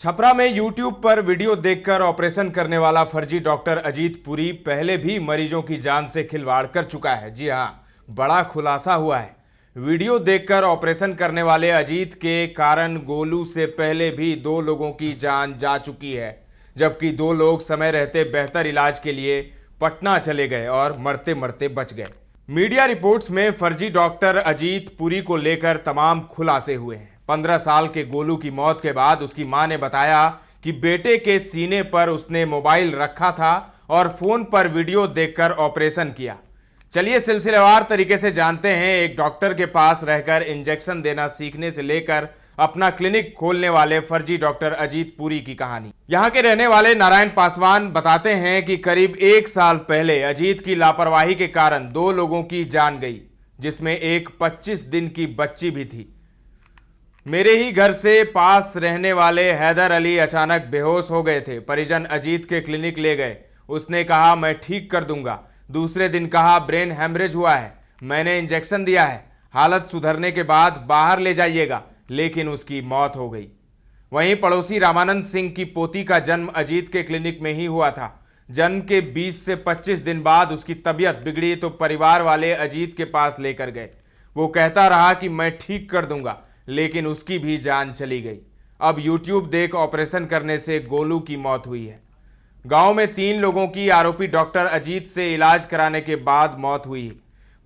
छपरा में यूट्यूब पर वीडियो देखकर ऑपरेशन करने वाला फर्जी डॉक्टर अजीत पुरी पहले भी मरीजों की जान से खिलवाड़ कर चुका है। जी हां, बड़ा खुलासा हुआ है। वीडियो देखकर ऑपरेशन करने वाले अजीत के कारण गोलू से पहले भी 2 लोगों की जान जा चुकी है, जबकि 2 लोग समय रहते बेहतर इलाज के लिए पटना चले गए और मरते मरते बच गए। मीडिया रिपोर्ट्स में फर्जी डॉक्टर अजीत पुरी को लेकर तमाम खुलासे हुए हैं। 15 साल के गोलू की मौत के बाद उसकी मां ने बताया कि बेटे के सीने पर उसने मोबाइल रखा था और फोन पर वीडियो देखकर ऑपरेशन किया। चलिए सिलसिलेवार तरीके से जानते हैं एक डॉक्टर के पास रहकर इंजेक्शन देना सीखने से लेकर अपना क्लिनिक खोलने वाले फर्जी डॉक्टर अजीत पुरी की कहानी। यहां के रहने वाले नारायण पासवान बताते हैं कि करीब 1 साल पहले अजीत की लापरवाही के कारण 2 लोगों की जान गई, जिसमें एक 25 दिन की बच्ची भी थी। मेरे ही घर से पास रहने वाले हैदर अली अचानक बेहोश हो गए थे। परिजन अजीत के क्लिनिक ले गए। उसने कहा मैं ठीक कर दूंगा। दूसरे दिन कहा ब्रेन हैमरेज हुआ है, मैंने इंजेक्शन दिया है, हालत सुधरने के बाद बाहर ले जाइएगा, लेकिन उसकी मौत हो गई। वहीं पड़ोसी रामानंद सिंह की पोती का जन्म अजीत के क्लिनिक में ही हुआ था। जन्म के 20 से 25 दिन बाद उसकी तबीयत बिगड़ी तो परिवार वाले अजीत के पास लेकर गए। वो कहता रहा कि मैं ठीक कर दूंगा, लेकिन उसकी भी जान चली गई। अब यूट्यूब देख ऑपरेशन करने से गोलू की मौत हुई है। गांव में 3 लोगों की आरोपी डॉक्टर अजीत से इलाज कराने के बाद मौत हुई।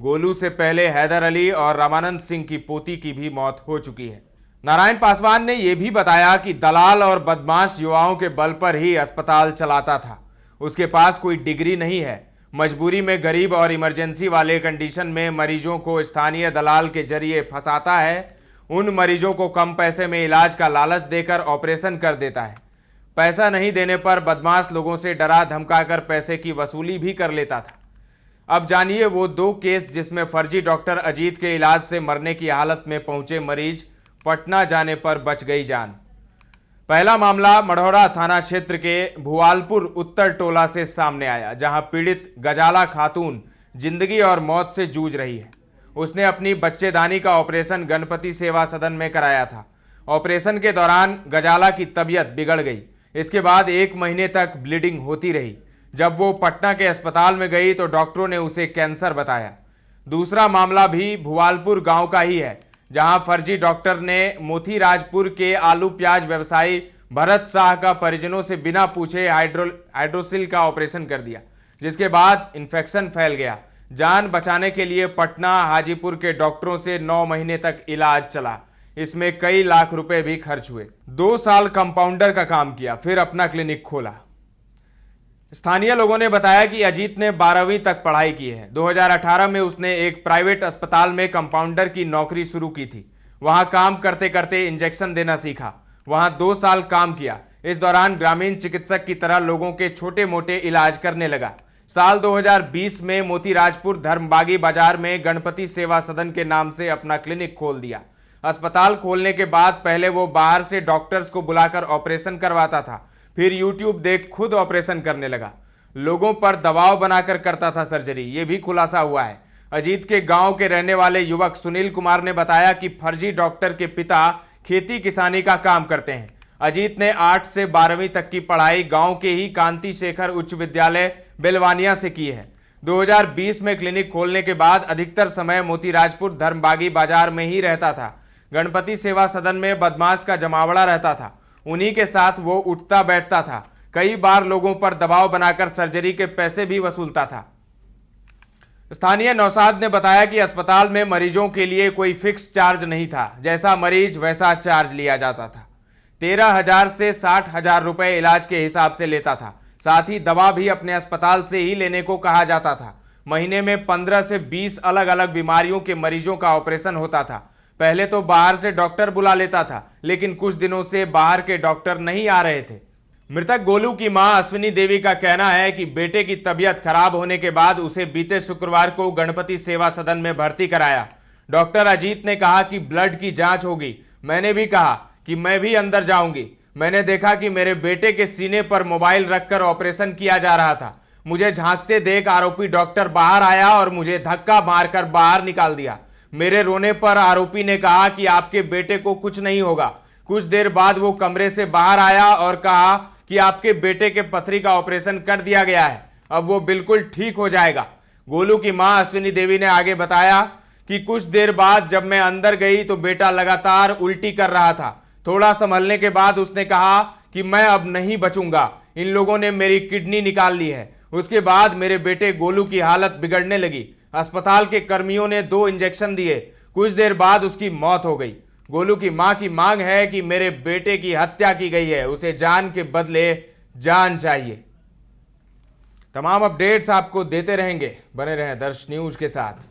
गोलू से पहले हैदर अली और रामानंद सिंह की पोती की भी मौत हो चुकी है। नारायण पासवान ने यह भी बताया कि दलाल और बदमाश युवाओं के बल पर ही अस्पताल चलाता था। उसके पास कोई डिग्री नहीं है। मजबूरी में गरीब और इमरजेंसी वाले कंडीशन में मरीजों को स्थानीय दलाल के जरिए फंसाता है। उन मरीजों को कम पैसे में इलाज का लालच देकर ऑपरेशन कर देता है। पैसा नहीं देने पर बदमाश लोगों से डरा धमकाकर पैसे की वसूली भी कर लेता था। अब जानिए वो 2 केस जिसमें फर्जी डॉक्टर अजीत के इलाज से मरने की हालत में पहुंचे मरीज पटना जाने पर बच गई जान। पहला मामला मढ़ौरा थाना क्षेत्र के भुआलपुर उत्तर टोला से सामने आया, जहां पीड़ित गजाला खातून जिंदगी और मौत से जूझ रही है। उसने अपनी बच्चेदानी का ऑपरेशन गणपति सेवा सदन में कराया था। ऑपरेशन के दौरान गजाला की तबीयत बिगड़ गई। इसके बाद 1 महीने तक ब्लीडिंग होती रही। जब वो पटना के अस्पताल में गई तो डॉक्टरों ने उसे कैंसर बताया। दूसरा मामला भी भुआलपुर गांव का ही है, जहां फर्जी डॉक्टर ने मोतीराजपुर के आलू प्याज व्यवसायी भरत शाह का परिजनों से बिना पूछे हाइड्रोसिल का ऑपरेशन कर दिया, जिसके बाद इन्फेक्शन फैल गया। जान बचाने के लिए पटना हाजीपुर के डॉक्टरों से 9 महीने तक इलाज चला। इसमें कई लाख रुपए भी खर्च हुए। 2 साल कंपाउंडर का काम किया, फिर अपना क्लिनिक खोला। स्थानीय लोगों ने बताया कि अजीत ने 12वीं तक पढ़ाई की है। 2018 में उसने एक प्राइवेट अस्पताल में कंपाउंडर की नौकरी शुरू की थी। वहां काम करते करते इंजेक्शन देना सीखा। वहां 2 साल काम किया। इस दौरान ग्रामीण चिकित्सक की तरह लोगों के छोटे मोटे इलाज करने लगा। साल 2020 में मोतीराजपुर धर्मबागी बाजार में गणपति सेवा सदन के नाम से अपना क्लिनिक खोल दिया। अस्पताल खोलने के बाद पहले वो बाहर से डॉक्टर्स को बुलाकर ऑपरेशन करवाता था, फिर यूट्यूब देख खुद ऑपरेशन करने लगा। लोगों पर दबाव बनाकर करता था सर्जरी। ये भी खुलासा हुआ है। अजीत के गांव के रहने वाले युवक सुनील कुमार ने बताया कि फर्जी डॉक्टर के पिता खेती किसानी का काम करते हैं। अजीत ने 8 से 12वीं तक की पढ़ाई गांव के ही कांति शेखर उच्च विद्यालय बेलवानिया से की है। 2020 में क्लिनिक खोलने के बाद अधिकतर समय मोतीराजपुर धर्मबागी बाजार में ही रहता था। गणपति सेवा सदन में बदमाश का जमावड़ा रहता था। उन्हीं के साथ वो उठता बैठता था। कई बार लोगों पर दबाव बनाकर सर्जरी के पैसे भी वसूलता था। स्थानीय नौशाद ने बताया कि अस्पताल में मरीजों के लिए कोई फिक्स चार्ज नहीं था। जैसा मरीज वैसा चार्ज लिया जाता था। 13,000 से 60,000 रुपए इलाज के हिसाब से लेता था। साथ ही दवा भी अपने अस्पताल से ही लेने को कहा जाता था। महीने में 15 से 20 अलग अलग बीमारियों के मरीजों का ऑपरेशन होता था। पहले तो बाहर से डॉक्टर बुला लेता था, लेकिन कुछ दिनों से बाहर के डॉक्टर नहीं आ रहे थे। मृतक गोलू की मां अश्विनी देवी का कहना है कि बेटे की तबीयत खराब होने के बाद उसे बीते शुक्रवार को गणपति सेवा सदन में भर्ती कराया। डॉक्टर अजीत ने कहा कि ब्लड की जांच होगी। मैंने भी कहा कि मैं भी अंदर जाऊंगी। मैंने देखा कि मेरे बेटे के सीने पर मोबाइल रखकर ऑपरेशन किया जा रहा था। मुझे झांकते देख आरोपी डॉक्टर बाहर आया और मुझे धक्का मारकर बाहर निकाल दिया। मेरे रोने पर आरोपी ने कहा कि आपके बेटे को कुछ नहीं होगा, कुछ देर बाद वो कमरे से बाहर आया और कहा कि आपके बेटे के पथरी का ऑपरेशन कर दिया गया है, अब वो बिल्कुल ठीक हो जाएगा। गोलू की मां अश्विनी देवी ने आगे बताया कि कुछ देर बाद जब मैं अंदर गई तो बेटा लगातार उल्टी कर रहा था। थोड़ा संभलने के बाद उसने कहा कि मैं अब नहीं बचूंगा, इन लोगों ने मेरी किडनी निकाल ली है। उसके बाद मेरे बेटे गोलू की हालत बिगड़ने लगी। अस्पताल के कर्मियों ने 2 इंजेक्शन दिए। कुछ देर बाद उसकी मौत हो गई। गोलू की मां की मांग है कि मेरे बेटे की हत्या की गई है, उसे जान के बदले जान चाहिए। तमाम अपडेट्स आपको देते रहेंगे, बने रहें दर्श न्यूज के साथ।